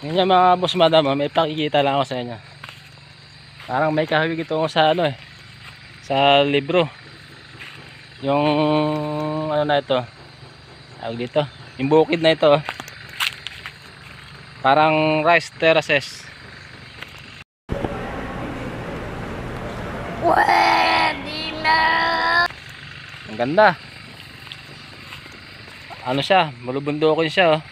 Yun yung mga boss madam, may pakikita lang ako sa inyo. Parang may kahawig ito ako sa ano sa libro. Yung ano na ito, tawag dito, yung bukid na ito, parang rice terraces. Pwede na! Ang ganda. Ano siya, malubundukin siya oh.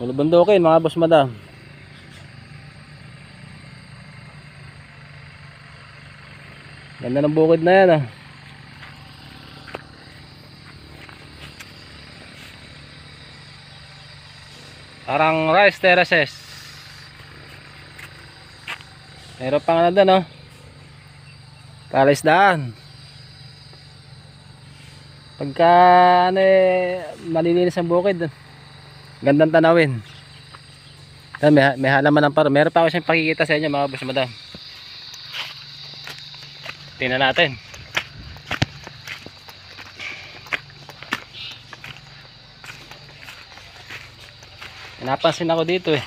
Malubundukin mga boss madam. Ganda ng bukid na yan ah. Parang rice terraces. Meron pang ano doon oh, palaisdaan. Pagka ano malilinis ang bukid, gandang tanawin. May halaman ng paro. Meron pa ako siyang pakikita sa inyo mga boss madam. Tingnan natin. Napansin ako dito eh.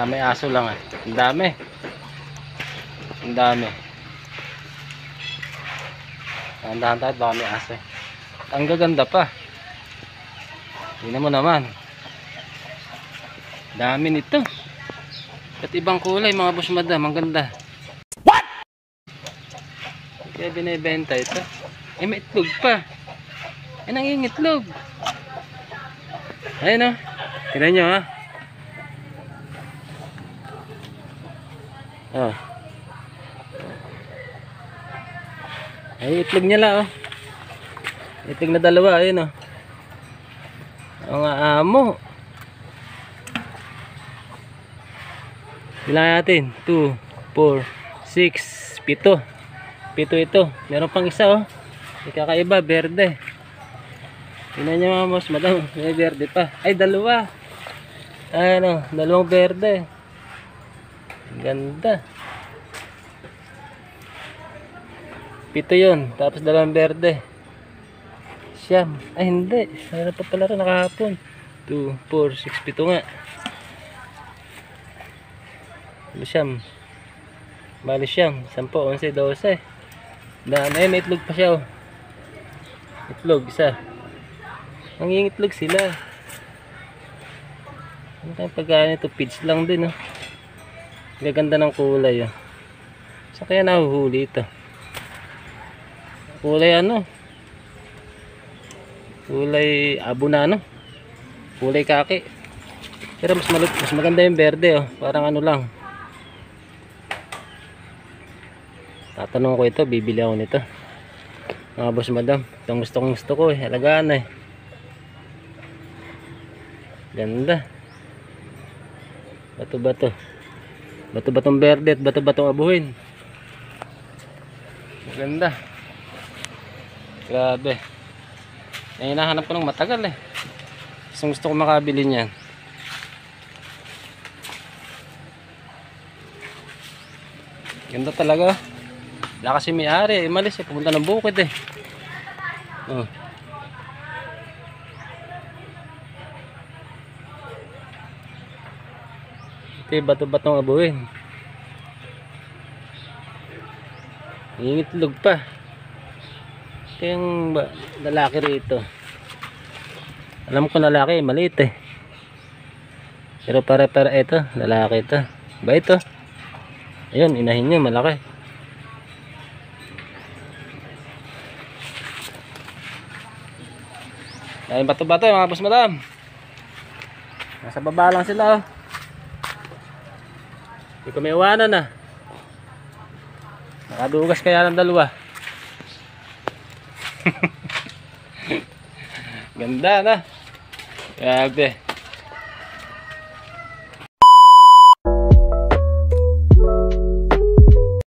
May aso lang eh. Ang dami. Ang dami. Tandahan tayo baka may aso eh. Ang gaganda pa. Tingnan mo naman. Dami nito. At ibang kulay mga boss madam. Ang ganda. What? Kaya binibenta ito. Eh may itlog pa. Eh nangingitlog. Ayun o. Tignan nyo ha. Oh. Ay itlog niya lang oh. Itlog na dalawa. Ayun o. Ang amo. Bilang natin 2, 4, 6, 7. 7 ito. Meron pang isa oh. Ikakaiba, berde. Tingnan nyo mga boss madam, may berde pa. Ay dalawa. Ano, dalawang berde. Ganda. 7 yun, tapos dalawang berde. Siyam. Ay hindi, mayroon pa pala rin nakahapon. 2, 4, 6, 7 nga. Siyam. Bali siyam, 10, 11, 12. Dami, may itlog pa siya oh. Itlog, isa. Nangingitlog sila. Ano tayong pagkain ito? Pids lang din oh. Gaganda ng kulay oh. Saan kaya nahuhuli ito? Kulay ano? Kulay abo na ano? Kulay kaki. Pero mas maganda yung berde oh. Parang ano lang. Tatanong ko ito, bibili ako nito. Mga boss madam, itong gusto ko eh. Alagaan eh. Ganda. Bato-bato. Bato-batong berde at bato-batong abuhin. Ganda. Grabe. Ay, hinahanap ko ng matagal eh. Gusto ko makabili niyan. Ganda talaga. Wala kasi may-ari. Imalis eh. Pumunta ng bukid eh. Oh. Ito bato-batong abuhin. Nangingitlog pa. Ito yung lalaki rito. Alam ko lalaki, maliit eh. Pero para ito, lalaki ito. Ba ito? Ayun, inahin niya, malaki. Ay, bato-bato mga boss madam. Nasa baba lang sila oh. Hindi ko may iwanan na. Nakadugas kaya ng dalawa. Ganda na. Grabe.